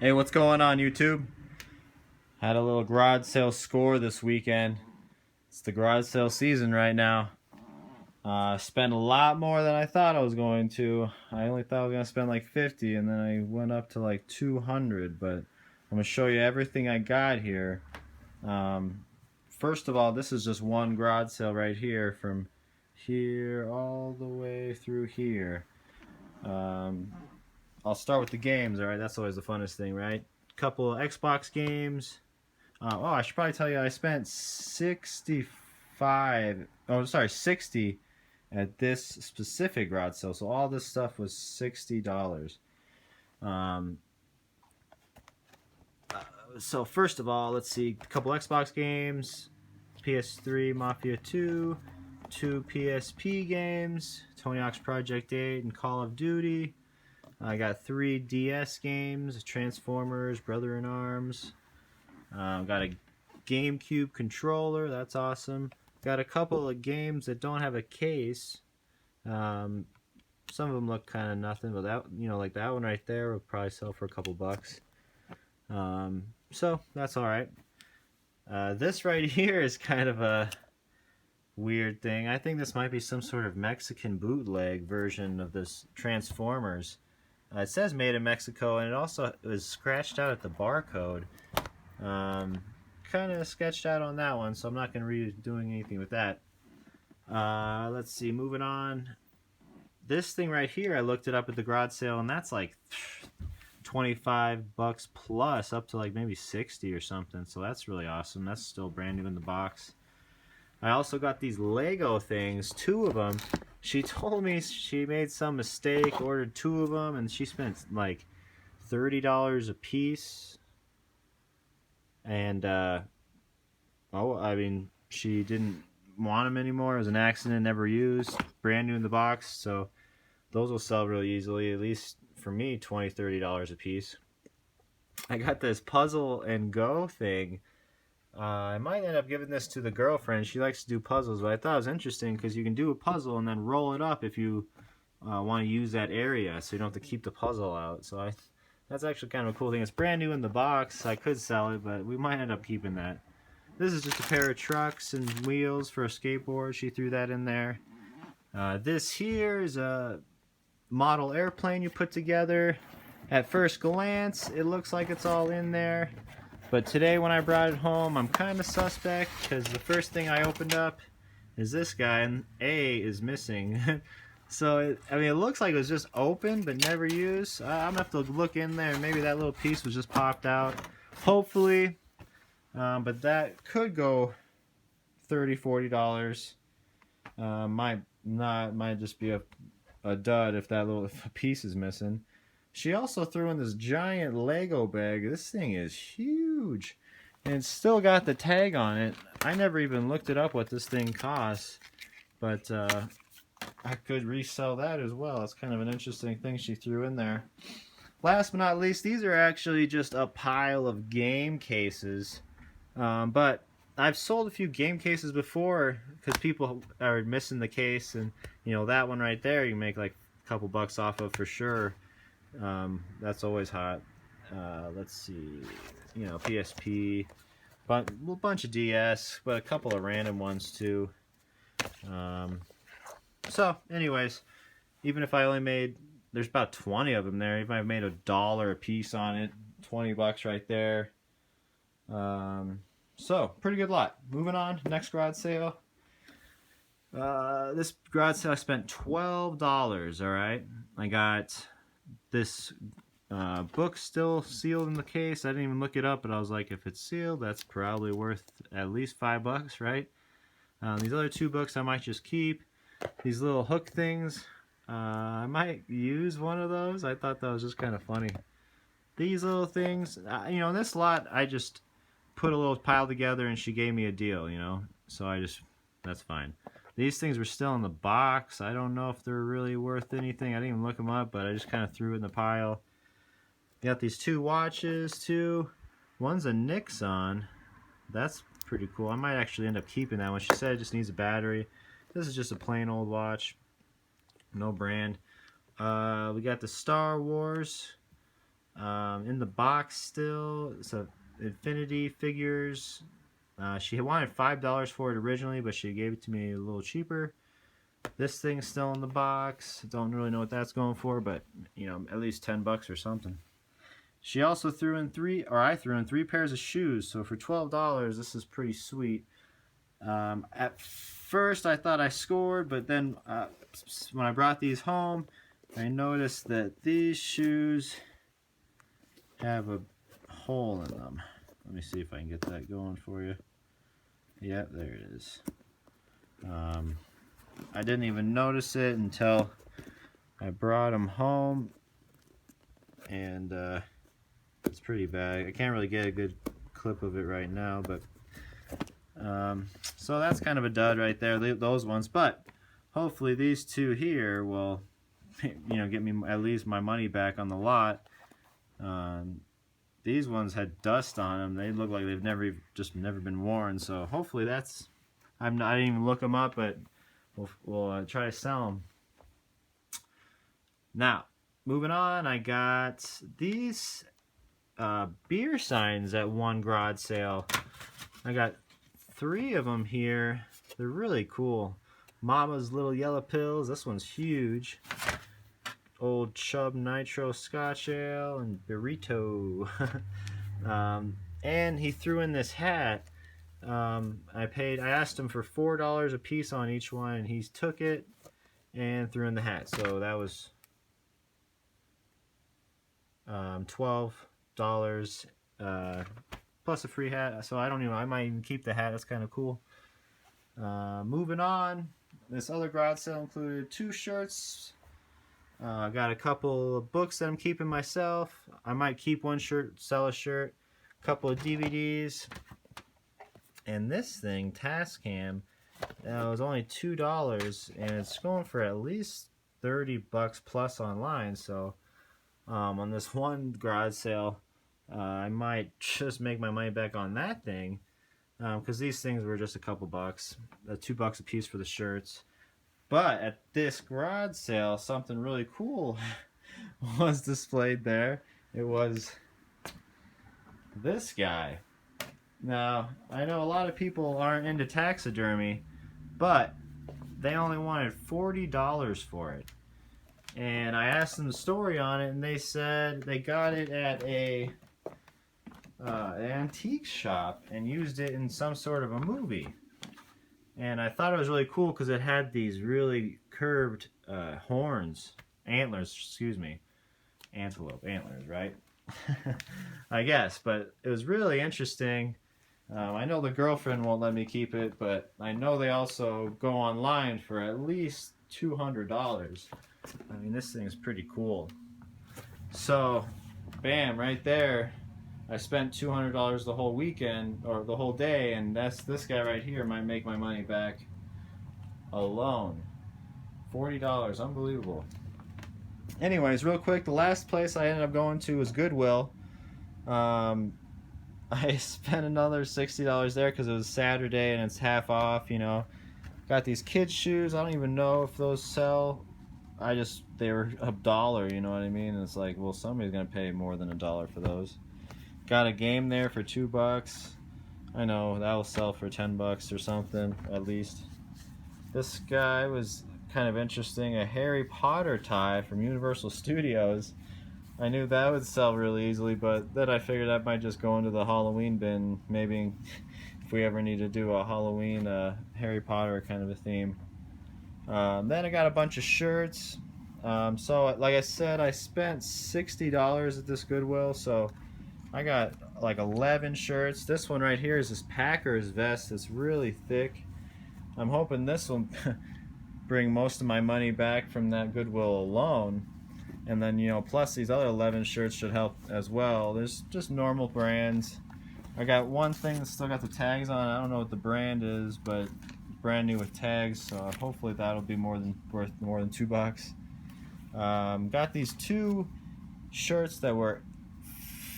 Hey, what's going on, YouTube? Had a little garage sale score this weekend. It's the garage sale season right now. Spent a lot more than I thought I was going to. I only thought I was going to spend like 50, and then I went up to like 200, but I'm going to show you everything I got here. Um, First of all, this is just one garage sale right here, from here all the way through here. Um, I'll start with the games, alright? That's always the funnest thing, right? Couple of Xbox games. I should probably tell you I spent 65. Oh, sorry, 60 at this specific garage sale. So all this stuff was $60. Um, so first of all, let's see, a couple Xbox games, PS3 Mafia 2, two PSP games, Tony Hawk's Project 8 and Call of Duty. I got 3 DS games, Transformers, Brother in Arms. Got a GameCube controller. That's awesome. Got a couple of games that don't have a case. Um, some of them look kind of nothing, but that, like that one right there, will probably sell for a couple bucks. So that's all right. This right here is kind of a weird thing. I think this might be some sort of Mexican bootleg version of this Transformers. It says made in Mexico, and it also was scratched out at the barcode. Kind of sketched out on that one, so I'm not going to be doing anything with that. Let's see, moving on. This thing right here, I looked it up at the garage sale, and that's like 25 bucks plus, up to like maybe 60 or something, so that's really awesome. That's still brand new in the box. I also got these Lego things, 2 of them. She told me she made some mistake, ordered 2 of them, and she spent like $30 a piece. And she didn't want them anymore. It was an accident, never used, brand new in the box. So those will sell really easily, at least for me, $20-$30 a piece. I got this puzzle and go thing. I might end up giving this to the girlfriend. She likes to do puzzles, but I thought it was interesting because you can do a puzzle and then roll it up if you want to use that area, so you don't have to keep the puzzle out. So that's actually kind of a cool thing. It's brand new in the box. I could sell it, but we might end up keeping that. This is just a pair of trucks and wheels for a skateboard. She threw that in there. This here is a model airplane you put together. At first glance, it looks like it's all in there. But today when I brought it home, I'm kind of suspect, because the first thing I opened up is this guy, and A is missing. So, it looks like it was just open, but never used. I'm going to have to look in there, and maybe that little piece was just popped out. Hopefully. But that could go $30-$40. Might just be a dud if a piece is missing. She also threw in this giant Lego bag. This thing is huge. And it's still got the tag on it. I never even looked it up what this thing costs. But I could resell that as well. That's kind of an interesting thing she threw in there. Last but not least, these are actually just a pile of game cases. But I've sold a few game cases before because people are missing the case. And, that one right there, you make like a couple bucks off of for sure. That's always hot. Let's see, PSP, a bunch of DS, but a couple of random ones too. So anyways, even if I only made, there's about 20 of them there, even if I made $1 a piece on it, 20 bucks right there. So pretty good lot. Moving on, next garage sale. This garage sale I spent $12. All right, I got this book still sealed in the case. I didn't even look it up, but I was like, if it's sealed, that's probably worth at least $5, right? These other 2 books I might just keep. These little hook things, I might use one of those. I thought that was just kind of funny. These little things, in this lot, I just put a little pile together and she gave me a deal, so that's fine. These things were still in the box. I don't know if they're really worth anything. I didn't even look them up, but I just kind of threw it in the pile. Got these 2 watches too. One's a Nixon. That's pretty cool. I might actually end up keeping that one. She said it just needs a battery. This is just a plain old watch. No brand. We got the Star Wars In the box still, so Infinity figures. She wanted $5 for it originally, but she gave it to me a little cheaper. This thing's still in the box. Don't really know what that's going for, but you know, at least $10 or something. She also threw in I threw in 3 pairs of shoes. So for $12, this is pretty sweet. At first, I thought I scored, but then when I brought these home, I noticed that these shoes have a hole in them. Let me see if I can get that going for you. Yep, there it is. I didn't even notice it until I brought them home, and it's pretty bad. I can't really get a good clip of it right now, but so that's kind of a dud right there, those ones. But hopefully these two here will, you know, get me at least my money back on the lot. These ones had dust on them. They look like they've never been worn. So hopefully that's. I didn't even look them up, but we'll try to sell them. Now, moving on, I got these beer signs at one garage sale. I got 3 of them here. They're really cool. Mama's Little Yellow Pills. This one's huge. Old Chub Nitro Scotch Ale and Burrito. And he threw in this hat. I asked him for $4 a piece on each one, and he took it and threw in the hat. So that was $12 plus a free hat. So I don't even know, I might even keep the hat. That's kind of cool. Moving on, this other garage sale included 2 shirts. I got a couple of books that I'm keeping myself. I might keep one shirt, sell a shirt. A couple of DVDs. And this thing, Tascam, was only $2, and it's going for at least $30 plus online. So on this one garage sale, I might just make my money back on that thing, because these things were just a couple bucks, $2 a piece for the shirts. But at this garage sale, something really cool was displayed there. It was this guy. Now, I know a lot of people aren't into taxidermy, but they only wanted $40 for it. And I asked them the story on it, and they said they got it at an antique shop and used it in some sort of a movie. And I thought it was really cool because it had these really curved antlers, excuse me. Antelope antlers, right? I guess, but it was really interesting. I know the girlfriend won't let me keep it, but I know they also go online for at least $200. I mean, this thing is pretty cool. So, bam, right there. I spent $200 the whole weekend, or the whole day, and this guy right here might make my money back alone. $40, unbelievable. Anyways, real quick, the last place I ended up going to was Goodwill. I spent another $60 there because it was Saturday and it's half off, you know. Got these kids' shoes. I don't even know if those sell. They were $1, you know what I mean? And it's like, well, somebody's gonna pay more than $1 for those. Got a game there for $2. I know that will sell for $10 or something at least. This guy was kind of interesting. A Harry Potter tie from Universal Studios. I knew that would sell really easily, but then I figured that might just go into the Halloween bin. Maybe if we ever need to do a Halloween Harry Potter kind of a theme. Then I got a bunch of shirts. So like I said, I spent $60 at this Goodwill, so I got like 11 shirts. This one right here is this Packers vest. It's really thick. I'm hoping this will bring most of my money back from that Goodwill alone. And then, you know, plus these other 11 shirts should help as well. There's just normal brands. I got one thing that's still got the tags on. I don't know what the brand is, but brand new with tags, so hopefully that'll be worth more than $2. Got these 2 shirts that were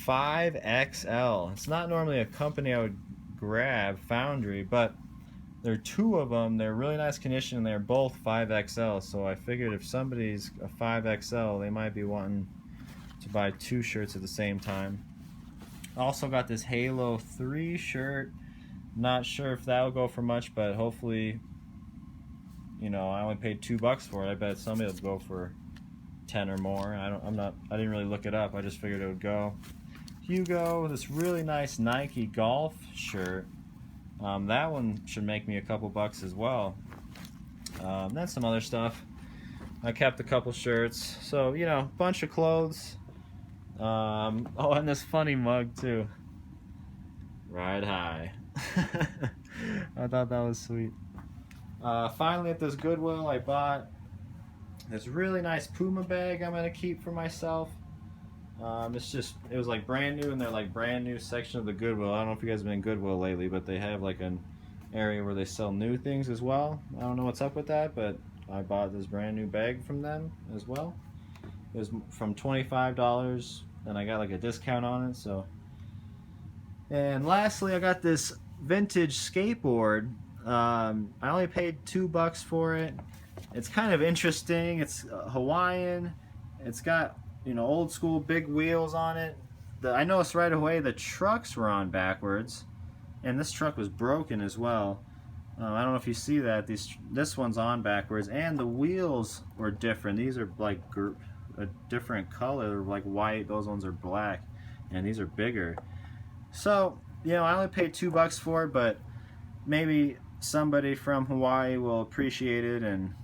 5XL. It's not normally a company I would grab, Foundry, but there are 2 of them. They're really nice condition, and they're both 5XL. So I figured if somebody's a 5XL, they might be wanting to buy 2 shirts at the same time. Also got this Halo 3 shirt. Not sure if that'll go for much, but hopefully, you know, I only paid $2 for it. I bet somebody will go for 10 or more. I didn't really look it up. I just figured it would go. Hugo, this really nice Nike golf shirt. That one should make me a couple bucks as well. Then some other stuff. I kept a couple shirts. So, you know, bunch of clothes. Oh, and this funny mug too. Ride high. I thought that was sweet. Finally at this Goodwill, I bought this really nice Puma bag I'm gonna keep for myself. It was like brand new in their like brand new section of the Goodwill. I don't know if you guys have been in Goodwill lately, but they have like an area where they sell new things as well. I don't know what's up with that, but I bought this brand new bag from them as well. It was from $25 and I got like a discount on it. So, and lastly, I got this vintage skateboard. I only paid $2 for it. It's kind of interesting. It's Hawaiian. It's got, you know, old school big wheels on it. I noticed right away the trucks were on backwards, and this truck was broken as well. I don't know if you see that. This one's on backwards, and the wheels were different. These are like a different color, like white. Those ones are black, and these are bigger. So, you know, I only paid $2 for it, but maybe somebody from Hawaii will appreciate it and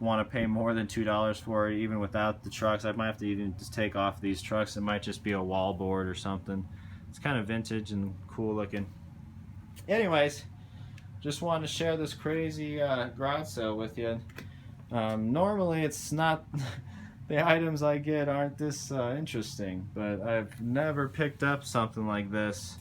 want to pay more than $2 for it, even without the trucks. I might have to even just take off these trucks. It might just be a wall board or something. It's kind of vintage and cool looking. Anyways, just wanted to share this crazy garage sale with you. Normally it's not the items I get aren't this interesting, but I've never picked up something like this.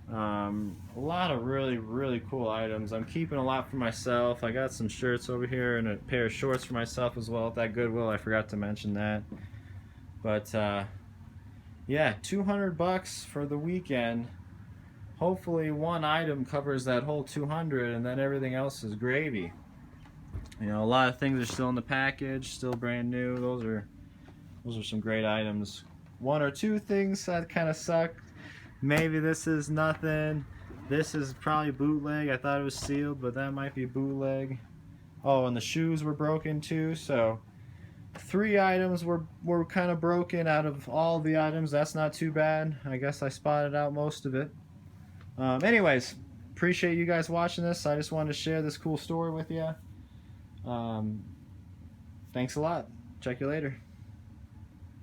A lot of really cool items. I'm keeping a lot for myself. I got some shirts over here and a pair of shorts for myself as well at that Goodwill. I forgot to mention that. But yeah, $200 for the weekend. Hopefully one item covers that whole 200 and then everything else is gravy. You know, a lot of things are still in the package, still brand new. Those are some great items. One or two things that kind of suck. Maybe this is nothing. This is probably bootleg. I thought it was sealed, but that might be bootleg. Oh, and the shoes were broken too. So 3 items were kind of broken out of all the items. That's not too bad. I guess I spotted out most of it. Anyways, appreciate you guys watching this. I just wanted to share this cool story with you. Thanks a lot. Check you later.